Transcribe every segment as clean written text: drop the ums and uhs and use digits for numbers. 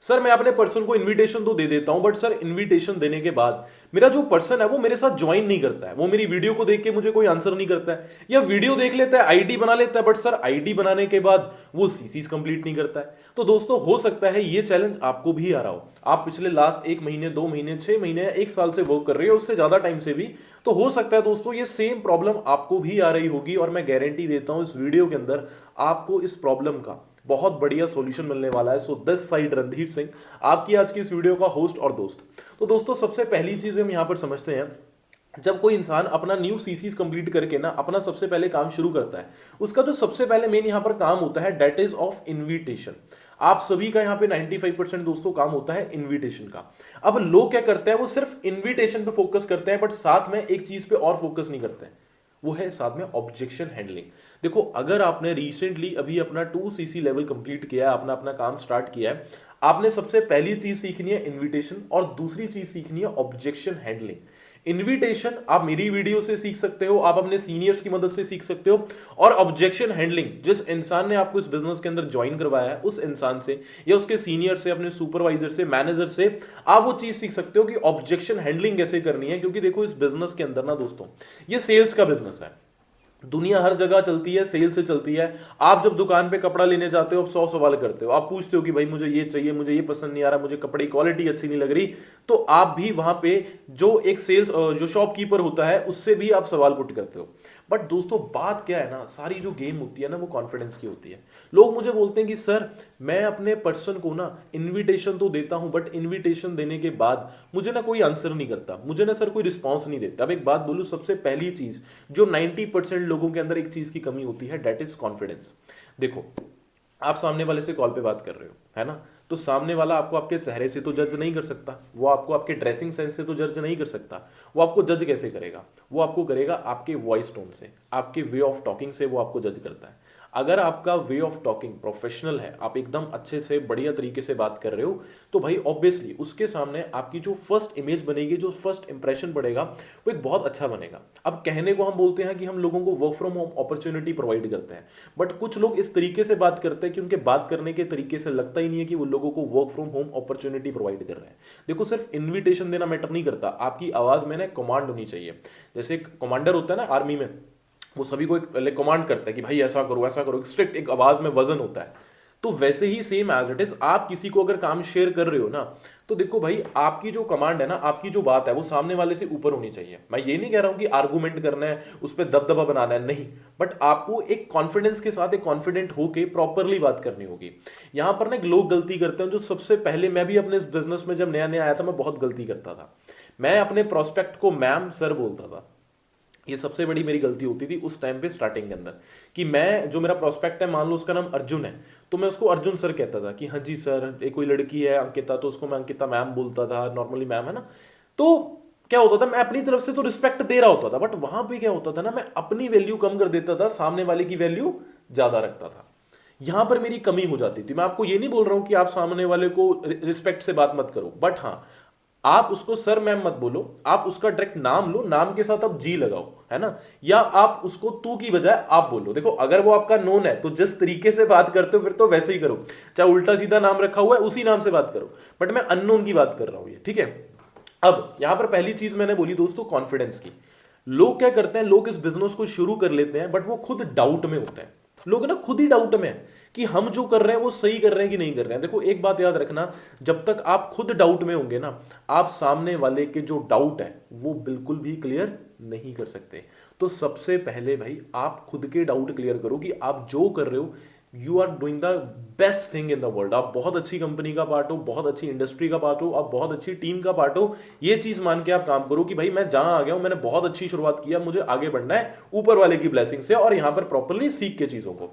Sir मैं अपने person को इनविटेशन तो दे देता हूं, बट सर इनविटेशन देने के बाद मेरा जो पर्सन है वो मेरे साथ ज्वाइन नहीं करता है, वो मेरी वीडियो को देख के मुझे कोई आंसर नहीं करता है, या वीडियो देख लेता है, आईडी बना लेता है, बट सर आईडी बनाने के बाद वो सीसीज कंप्लीट नहीं करता है। तो दोस्तों हो सकता है ये चैलेंज आपको भी आ रहा हो, आप पिछले लास्ट 1 महीने 2 महीने 6 महीने 1 साल से वर्क कर रहे हो, उससे ज्यादा टाइम से भी, तो हो सकता है दोस्तों ये सेम प्रॉब्लम आपको भी आ रही होगी, और मैं गारंटी देता हूं इस वीडियो के अंदर आपको इस प्रॉब्लम का बहुत बढ़िया सॉल्यूशन मिलने वाला है। So this side Randhir Singh, आपकी आज की इस वीडियो का होस्ट और दोस्त। तो दोस्तों सबसे पहली चीज हम यहां पर समझते हैं, जब कोई इंसान अपना न्यू सीसीज कंप्लीट करके ना अपना सबसे पहले काम शुरू करता है, उसका जो सबसे पहले मेन यहां पर काम होता है डेट इज ऑफ इनविटेशन। आप सभी का यहां पे 95% दोस्तों काम होता है इनविटेशन का। अब लोग क्या करते हैं, वो सिर्फ इनविटेशन पे फोकस करते हैं, बट साथ में एक चीज पे और फोकस नहीं करते हैं, वो है साथ में ऑब्जेक्शन हैंडलिंग। देखो अगर आपने रिसेंटली अभी अपना 2cc लेवल कंप्लीट किया है, अपना अपना काम स्टार्ट किया है, आपने सबसे पहली चीज सीखनी है इनविटेशन, और दूसरी चीज सीखनी है ऑब्जेक्शन हैंडलिंग। इनविटेशन आप मेरी वीडियो से सीख सकते हो, आप अपने सीनियर्स की मदद से सीख सकते हो, और ऑब्जेक्शन हैंडलिंग जिस इंसान ने आपको इस बिजनेस के अंदर ज्वाइन करवाया है उस इंसान से, या उसके सीनियर से, अपने सुपरवाइजर से, मैनेजर से आप वो चीज सीख सकते हो कि ऑब्जेक्शन हैंडलिंग कैसे करनी है। क्योंकि देखो इस बिजनेस के अंदर ना दोस्तों, ये सेल्स का बिजनेस है, दुनिया हर जगह चलती है, सेल से चलती है। आप जब दुकान पे कपड़ा लेने जाते हो, आप 100 सवाल करते हो, आप पूछते हो कि भाई मुझे ये चाहिए, मुझे ये पसंद नहीं आ रहा, मुझे कपड़े की क्वालिटी अच्छी नहीं लग रही। तो आप भी वहां पे जो एक सेल्स जो शॉपकीपर होता है उससे भी आप सवाल पुट करते हो। बट दोस्तों बात क्या है ना, सारी जो गेम होती है ना वो कॉन्फिडेंस की होती है। लोग मुझे बोलते हैं कि सर मैं अपने पर्सन को ना इनविटेशन तो देता हूं, बट इनविटेशन देने के बाद मुझे ना कोई आंसर नहीं करता, मुझे ना सर कोई रिस्पॉन्स नहीं देता। अब एक बात बोलूं, सबसे पहली चीज जो 90% लोगों के अंदर एक चीज की कमी होती है, डेट इज कॉन्फिडेंस। देखो आप सामने वाले से कॉल पे बात कर रहे हो, है ना, तो सामने वाला आपको आपके चेहरे से तो जज नहीं कर सकता, वो आपको आपके ड्रेसिंग सेंस से तो जज नहीं कर सकता। वो आपको जज कैसे करेगा, वो आपको करेगा आपके वॉइस टोन से, आपके वे ऑफ टॉकिंग से वो आपको जज करता है। अगर आपका वे ऑफ टॉकिंग प्रोफेशनल है, आप एकदम अच्छे से बढ़िया तरीके से बात कर रहे हो, तो भाई ऑब्वियसली उसके सामने आपकी जो फर्स्ट इमेज बनेगी, जो फर्स्ट इंप्रेशन पड़ेगा, वो एक बहुत अच्छा बनेगा। अब कहने को हम बोलते हैं कि हम लोगों को work from home opportunity provide करते हैं, बट कुछ लोग इस तरीके से बात करते हैं कि उनके बात करने के तरीके से लगता ही नहीं है कि वो लोगों को work from home opportunity provide कर रहे हैं। देखो सिर्फ इन्विटेशन देना मैटर नहीं करता, आपकी आवाज में ना कमांड होनी चाहिए। जैसे एक कमांडर होता है ना आर्मी में, वो सभी को एक कमांड करता है कि भाई ऐसा करो ऐसा करो, स्ट्रिक्ट एक आवाज में वजन होता है। तो वैसे ही सेम एज इट इज, आप किसी को अगर काम शेयर कर रहे हो ना, तो देखो भाई आपकी जो कमांड है ना, आपकी जो बात है वो सामने वाले से ऊपर होनी चाहिए। मैं ये नहीं कह रहा हूं कि आर्गुमेंट करना है, उस पर दबदबा बनाना है, नहीं, बट आपको एक कॉन्फिडेंस के साथ, एक कॉन्फिडेंट होके प्रॉपरली बात करनी होगी। यहां पर ना लोग गलती करते हैं, जो सबसे पहले, मैं भी अपने इस बिजनेस में जब नया नया आया था, मैं बहुत गलती करता था। मैं अपने प्रोस्पेक्ट को मैम सर बोलता था। ये सबसे बड़ी मेरी गलती होती थी उस टाइम पे स्टार्टिंग के अंदर, कि मैं, जो मेरा प्रोस्पेक्ट है, मान लो उसका नाम अर्जुन है, तो मैं उसको अर्जुन सर कहता था कि हाँ जी सर, एक कोई लड़की है अंकिता, तो उसको मैं अंकिता मैम बोलता था, नॉर्मली मैम है ना। तो क्या होता था, मैं अपनी तरफ से तो रिस्पेक्ट दे रहा होता था, बट वहां पे क्या होता था ना, मैं अपनी वैल्यू कम कर देता था, सामने वाले की वैल्यू ज्यादा रखता था। यहां पर मेरी कमी हो जाती थी। मैं आपको ये नहीं बोल रहा हूं कि आप सामने वाले को रिस्पेक्ट से बात मत करो, बट हाँ आप उसको सर मैम मत बोलो, आप उसका डायरेक्ट नाम लो, नाम के साथ आप जी लगाओ, है ना, या आप उसको तू की बजाय आप बोलो। देखो अगर वो आपका नोन है तो जिस तरीके से बात करते हो फिर तो वैसे ही करो, चाहे उल्टा सीधा नाम रखा हुआ है उसी नाम से बात करो, बट मैं अननोन की बात कर रहा हूं ये, ठीक है। अब यहां पर पहली चीज मैंने बोली दोस्तों कॉन्फिडेंस की। लोग क्या करते हैं, लोग इस बिजनेस को शुरू कर लेते हैं, बट वो खुद डाउट में होते हैं। लोग ना खुद ही डाउट में है कि हम जो कर रहे हैं वो सही कर रहे हैं कि नहीं कर रहे हैं। देखो एक बात याद रखना, जब तक आप खुद डाउट में होंगे ना, आप सामने वाले के जो डाउट है वो बिल्कुल भी क्लियर नहीं कर सकते। तो सबसे पहले भाई आप खुद के डाउट क्लियर करो कि आप जो कर रहे हो, you are doing the best thing in the world. आप बहुत अच्छी कंपनी का पार्ट हो, बहुत अच्छी इंडस्ट्री का पार्ट हो, आप बहुत अच्छी टीम का पार्ट हो। ये चीज मान के आप काम करो कि भाई मैं जहां आ गया हूं, मैंने बहुत अच्छी शुरुआत किया, मुझे आगे बढ़ना है ऊपर वाले की ब्लेसिंग से, और यहां पर प्रॉपरली सीख के चीजों को।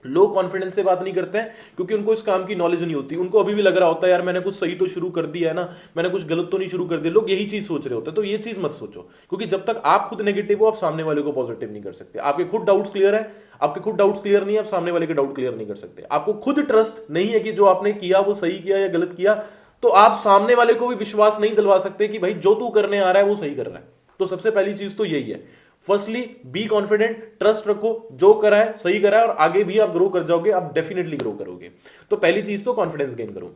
लोग कॉन्फिडेंस से बात नहीं करते हैं क्योंकि उनको इस काम की नॉलेज नहीं होती। उनको अभी भी लग रहा होता है यार मैंने कुछ सही तो शुरू कर दिया है ना, मैंने कुछ गलत तो नहीं शुरू कर दिया। लोग यही चीज सोच रहे होते हैं। तो ये चीज मत सोचो, क्योंकि जब तक आप खुद नेगेटिव हो आप सामने वाले को पॉजिटिव नहीं कर सकते। आपके खुद डाउट्स क्लियर है, आपके खुद डाउट्स क्लियर नहीं है, आप सामने वाले के डाउट क्लियर नहीं कर सकते। आपको खुद ट्रस्ट नहीं है कि जो आपने किया वो सही किया या गलत किया, तो आप सामने वाले को भी विश्वास नहीं दिलवा सकते कि भाई जो तू करने आ रहा है वो सही कर रहा है। तो सबसे पहली चीज तो यही है, फर्स्टली बी कॉन्फिडेंट, ट्रस्ट रखो, जो करा है सही करा है, और आगे भी आप ग्रो कर जाओगे, आप डेफिनेटली ग्रो करोगे। तो पहली चीज तो कॉन्फिडेंस गेन करो।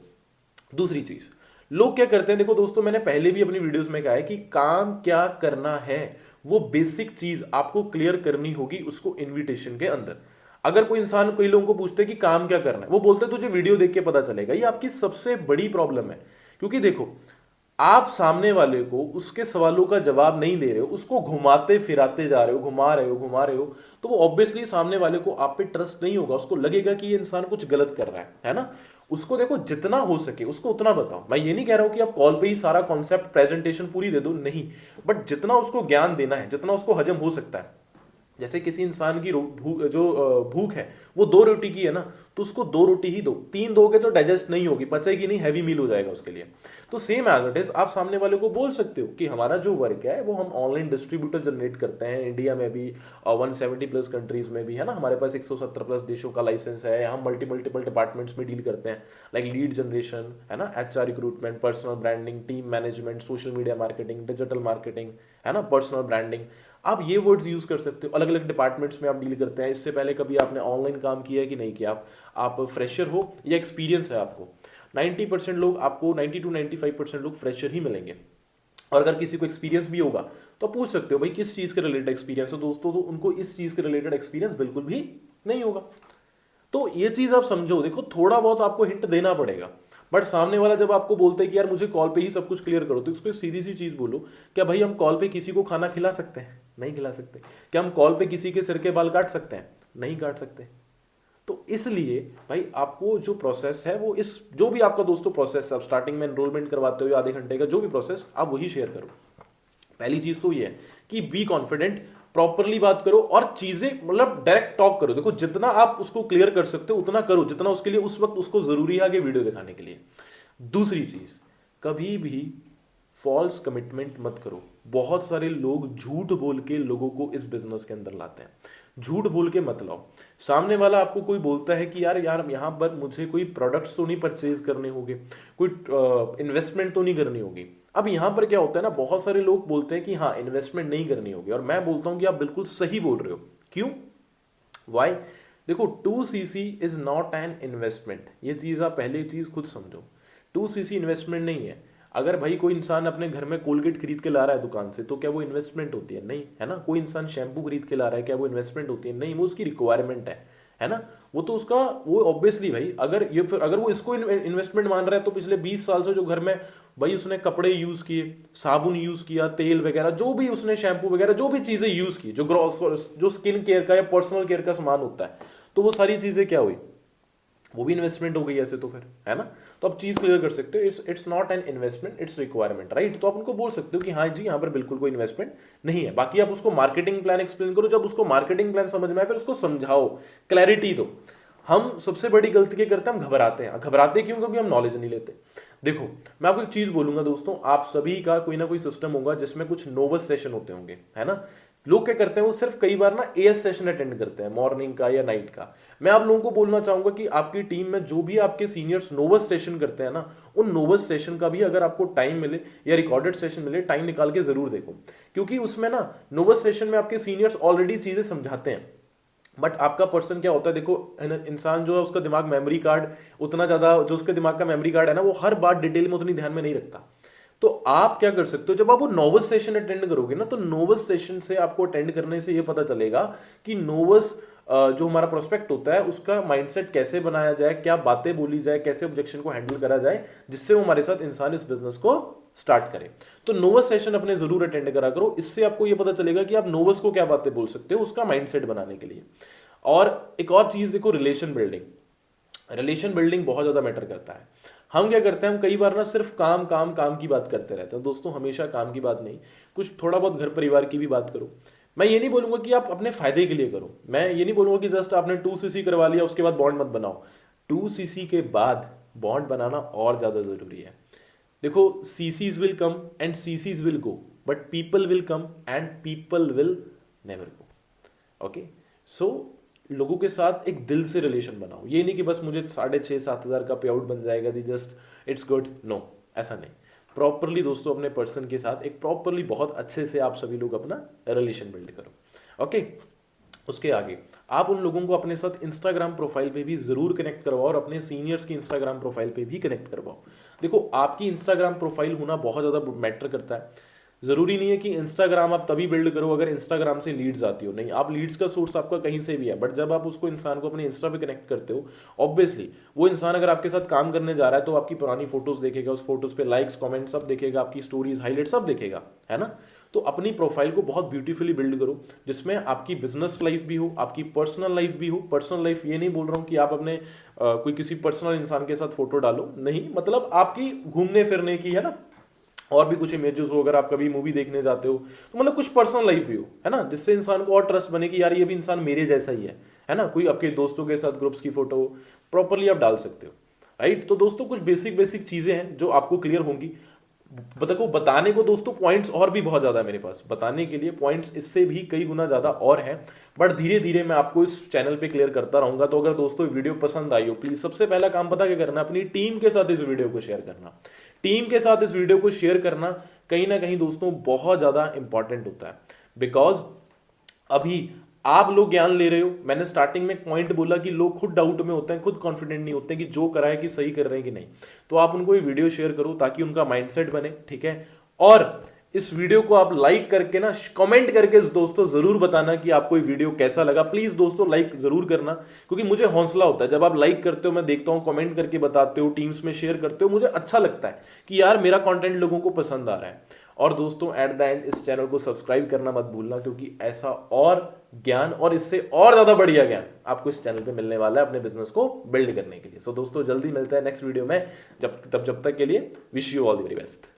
दूसरी चीज, लोग क्या करते हैं, देखो दोस्तों मैंने पहले भी अपनी वीडियोस में कहा है कि काम क्या करना है वो बेसिक चीज आपको क्लियर करनी होगी उसको इनविटेशन के अंदर। अगर कोई इंसान कई लोगों को पूछते हैं कि काम क्या करना है, वो बोलते हैं तुझे वीडियो देख के पता चलेगा। ये आपकी सबसे बड़ी प्रॉब्लम है, क्योंकि देखो आप सामने वाले को उसके सवालों का जवाब नहीं दे रहे हो, उसको घुमाते फिराते जा रहे हो, घुमा रहे हो, तो वो ऑब्वियसली सामने वाले को आप पे ट्रस्ट नहीं होगा, उसको लगेगा कि ये इंसान कुछ गलत कर रहा है ना। उसको देखो जितना हो सके उसको उतना बताओ। मैं ये नहीं कह रहा हूं कि आप कॉल पे ही सारा कॉन्सेप्ट प्रेजेंटेशन पूरी दे दो, नहीं, बट जितना उसको ज्ञान देना है, जितना उसको हजम हो सकता है। जैसे किसी इंसान की भूख है वो 2 रोटी की है ना, तो उसको 2 रोटी ही दो, 3 दोगे तो डाइजेस्ट नहीं होगी, पचेगी नहीं, हैवी मील हो जाएगा उसके लिए। तो सेम एज इट इज आप सामने वाले को बोल सकते हो कि हमारा जो वर्क है वो हम ऑनलाइन डिस्ट्रीब्यूटर जनरेट करते हैं, इंडिया में भी 170 प्लस कंट्रीज में भी है ना, हमारे पास 170 प्लस देशों का लाइसेंस है, हम मल्टीपल डिपार्टमेंट्स में डील करते हैं, लाइक लीड जनरेशन है ना, HR recruitment, personal branding, team management, social media marketing, digital marketing है ना, पर्सनल ब्रांडिंग। आप ये वर्ड्स यूज कर सकते हो, अलग अलग डिपार्टमेंट्स में आप डील करते हैं। इससे पहले कभी आपने ऑनलाइन काम किया है कि नहीं किया, आप फ्रेशर हो या एक्सपीरियंस है आपको, 90% लोग आपको, 90 to 95% लोग फ्रेशर ही मिलेंगे। और अगर किसी को एक्सपीरियंस भी होगा तो पूछ सकते हो भाई किस चीज के रिलेटेड एक्सपीरियंस है दोस्तों, तो उनको इस चीज के रिलेटेड एक्सपीरियंस बिल्कुल भी नहीं होगा। तो ये चीज आप समझो, देखो थोड़ा बहुत आपको हिंट देना पड़ेगा, बट सामने वाला जब आपको बोलते हैं कि यार मुझे कॉल पे ही सब कुछ क्लियर करो, तो उसको एक सीधी सी चीज बोलो, क्या भाई हम कॉल पे किसी को खाना खिला सकते हैं? नहीं खिला सकते। क्या हम कॉल पे किसी के सिर के बाल काट सकते हैं? नहीं काट सकते। तो इसलिए भाई आपको जो प्रोसेस है वो, इस जो भी आपका दोस्तों प्रोसेस, आप स्टार्टिंग में एनरोलमेंट करवाते हो आधे घंटे का जो भी प्रोसेस, आप वही शेयर करो। पहली चीज तो ये है कि बी कॉन्फिडेंट, प्रॉपरली बात करो और चीजें मतलब डायरेक्ट टॉक करो। देखो जितना आप उसको क्लियर कर सकते हो उतना करो, जितना उसके लिए उस वक्त उसको जरूरी है आगे वीडियो दिखाने के लिए। दूसरी चीज, कभी भी फॉल्स कमिटमेंट मत करो। बहुत सारे लोग झूठ बोल के लोगों को इस बिजनेस के अंदर लाते हैं, झूठ बोल के मत लाओ। सामने वाला आपको कोई बोलता है कि यार यहाँ पर मुझे कोई प्रोडक्ट्स तो नहीं परचेज करने होंगे, कोई इन्वेस्टमेंट तो नहीं करनी होगी। अब यहाँ पर क्या होता है ना, बहुत सारे लोग बोलते हैं कि हाँ इन्वेस्टमेंट नहीं करनी होगी, और मैं बोलता हूँ कि आप बिल्कुल सही बोल रहे हो। क्यों? वाई? देखो 2cc is not an investment, ये चीज आप पहले चीज खुद समझो। 2cc इन्वेस्टमेंट नहीं है। अगर भाई कोई इंसान अपने घर में कोलगेट खरीद के ला रहा है दुकान से, तो क्या वो इन्वेस्टमेंट होती है? नहीं, है ना। कोई इंसान शैम्पू खरीद के ला रहा है, क्या वो इन्वेस्टमेंट होती है? नहीं, वो उसकी रिक्वायरमेंट है ना। वो तो उसका, वो ऑब्वियसली भाई अगर ये फिर अगर वो इसको इन्वेस्टमेंट मान रहा है, तो पिछले 20 साल से जो घर में भाई उसने कपड़े यूज किए, साबुन यूज किया, तेल वगैरह जो भी उसने, शैम्पू वगैरह जो भी चीजें यूज की, जो ग्रॉस जो स्किन केयर का या पर्सनल केयर का सामान होता है, तो वो सारी चीजें क्या हुई? वो भी इन्वेस्टमेंट हो गई ऐसे तो फिर, है ना। तो आप चीज क्लियर कर सकते हो, it's not an investment, it's requirement, right. तो आप उनको बोल सकते हो कि हाँ जी यहाँ पर बिल्कुल कोई इन्वेस्टमेंट नहीं है। बाकी आप उसको मार्केटिंग प्लान एक्सप्लेन करो, जब उसको मार्केटिंग प्लान समझ में आए फिर उसको समझाओ, क्लैरिटी दो। हम सबसे बड़ी गलती क्या करते हैं, हम घबराते हैं। घबराते क्यों? क्योंकि हम नॉलेज नहीं लेते। देखो मैं आपको एक चीज बोलूंगा दोस्तों, आप सभी का कोई ना कोई सिस्टम होगा जिसमें कुछ नोवस सेशन होते होंगे, है ना। लोग क्या करते हैं, वो सिर्फ कई बार ना एएस सेशन अटेंड करते हैं, मॉर्निंग का या नाइट का। मैं आप लोगों को बोलना चाहूंगा कि आपकी टीम में जो भी आपके सीनियर्स नोवस सेशन करते हैं ना, उन नोवस सेशन का भी अगर आपको टाइम मिले या रिकॉर्डेड सेशन मिले, टाइम निकाल के जरूर देखो। क्योंकि उसमें ना नोवस सेशन में आपके सीनियर्स ऑलरेडी चीजें समझाते हैं, बट आपका पर्सन क्या होता है, देखो इंसान जो है उसका दिमाग मेमोरी कार्ड उतना ज्यादा, जो उसके दिमाग का मेमोरी कार्ड है ना, वो हर बात डिटेल में उतनी ध्यान में नहीं रखता। तो आप क्या कर सकते हो, जब आप वो नोवस सेशन अटेंड करोगे ना, तो नोवस सेशन से आपको अटेंड करने से ये पता चलेगा कि नोवस जो हमारा प्रोस्पेक्ट होता है उसका माइंडसेट कैसे बनाया जाए, क्या बातें बोली जाए, कैसे ऑब्जेक्शन को हैंडल करा जाए, जिससे वो हमारे साथ इंसान इस बिजनेस को स्टार्ट करे। तो नोवस सेशन अपने जरूर अटेंड करा करो, इससे आपको ये पता चलेगा कि आप नोवस को क्या बातें बोल सकते हो उसका माइंडसेट बनाने के लिए। और एक और चीज देखो, रिलेशन बिल्डिंग। रिलेशन बिल्डिंग बहुत ज्यादा मैटर करता है। हम क्या करते हैं, हम कई बार ना सिर्फ काम काम काम की बात करते रहते हैं। दोस्तों हमेशा काम की बात नहीं, कुछ थोड़ा बहुत घर परिवार की भी बात करो। मैं ये नहीं बोलूंगा कि आप अपने फायदे के लिए करो, मैं ये नहीं बोलूंगा कि जस्ट आपने 2cc करवा लिया उसके बाद बॉन्ड मत बनाओ। 2cc के बाद बॉन्ड बनाना और ज्यादा जरूरी है। देखो CCs will come and CCs will go, but people will come and people will never go. Okay, so लोगों के साथ एक दिल से रिलेशन बनाओ। ये नहीं कि बस मुझे 6,500-7 हज़ार का पे आउट बन जाएगा जी, जस्ट इट्स गुड, नो, ऐसा नहीं। प्रॉपरली दोस्तों अपने पर्सन के साथ एक प्रॉपरली बहुत अच्छे से आप सभी लोग अपना रिलेशन बिल्ड करो। ओके, उसके आगे आप उन लोगों को अपने साथ इंस्टाग्राम प्रोफाइल पे भी जरूर कनेक्ट करवाओ और अपने सीनियर्स की इंस्टाग्राम प्रोफाइल पे भी कनेक्ट करवाओ। देखो, आपकी इंस्टाग्राम प्रोफाइल होना बहुत ज़्यादा मैटर करता है। ज़रूरी नहीं है कि इंस्टाग्राम आप तभी बिल्ड करो अगर इंस्टाग्राम से लीड्स आती हो, नहीं, आप लीड्स का सोर्स आपका कहीं से भी है, बट जब आप उसको इंसान को अपने इंस्टा पे कनेक्ट करते हो, ऑब्वियसली वो इंसान अगर आपके साथ काम करने जा रहा है तो आपकी पुरानी फोटोज देखेगा, उस फोटोज पे लाइक्स कमेंट सब देखेगा, आपकी स्टोरीज हाईलाइट सब देखेगा, है ना। तो अपनी प्रोफाइल को बहुत ब्यूटीफुली बिल्ड करो, जिसमें आपकी बिजनेस लाइफ भी हो, आपकी पर्सनल लाइफ भी हो। पर्सनल लाइफ ये नहीं बोल रहा हूँ कि आप अपने कोई किसी पर्सनल इंसान के साथ फोटो डालो, नहीं, मतलब आपकी घूमने फिरने की, है ना, और भी कुछ इमेजेस हो, अगर आप कभी मूवी देखने जाते हो तो मतलब कुछ पर्सनल लाइफ भी हो, है ना, जिससे इंसान को और ट्रस्ट बने कि यार ये भी इंसान मेरे जैसा ही है ना। कोई आपके दोस्तों के साथ ग्रुप्स की फोटो प्रॉपरली आप डाल सकते हो, राइट। तो दोस्तों कुछ बेसिक बेसिक चीजें हैं जो आपको क्लियर होंगी। देखो, बताने को दोस्तों पॉइंट्स और भी बहुत ज्यादा है मेरे पास, बताने के लिए पॉइंट्स इससे भी कई गुना ज्यादा और हैं, बट धीरे धीरे मैं आपको इस चैनल पे क्लियर करता रहूंगा। तो अगर दोस्तों वीडियो पसंद आई हो, प्लीज सबसे पहला काम पता क्या करना, अपनी टीम के साथ इस वीडियो को शेयर करना। टीम के साथ इस वीडियो को शेयर करना कहीं ना कहीं दोस्तों बहुत ज्यादा इंपॉर्टेंट होता है, बिकॉज अभी आप लोग ज्ञान ले रहे हो। मैंने स्टार्टिंग में पॉइंट बोला कि लोग खुद डाउट में होते हैं, खुद कॉन्फिडेंट नहीं होते कि जो करा है कि सही कर रहे हैं कि नहीं। तो आप उनको ये वीडियो शेयर करो ताकि उनका माइंडसेट बने, ठीक है। और इस वीडियो को आप लाइक करके ना, कमेंट करके दोस्तों जरूर बताना कि आपको ये वीडियो कैसा लगा। प्लीज दोस्तों लाइक जरूर करना, क्योंकि मुझे हौसला होता है जब आप लाइक करते हो, मैं देखता हूं कमेंट करके बताते हो, टीम्स में शेयर करते हो, मुझे अच्छा लगता है कि यार मेरा कंटेंट लोगों को पसंद आ रहा है। और दोस्तों एट द एंड इस चैनल को सब्सक्राइब करना मत भूलना, क्योंकि ऐसा और ज्ञान और इससे और ज्यादा बढ़िया ज्ञान आपको इस चैनल पे मिलने वाला है अपने बिजनेस को बिल्ड करने के लिए। सो दोस्तों जल्दी मिलता है नेक्स्ट वीडियो में, जब तक के लिए wish you all the very best.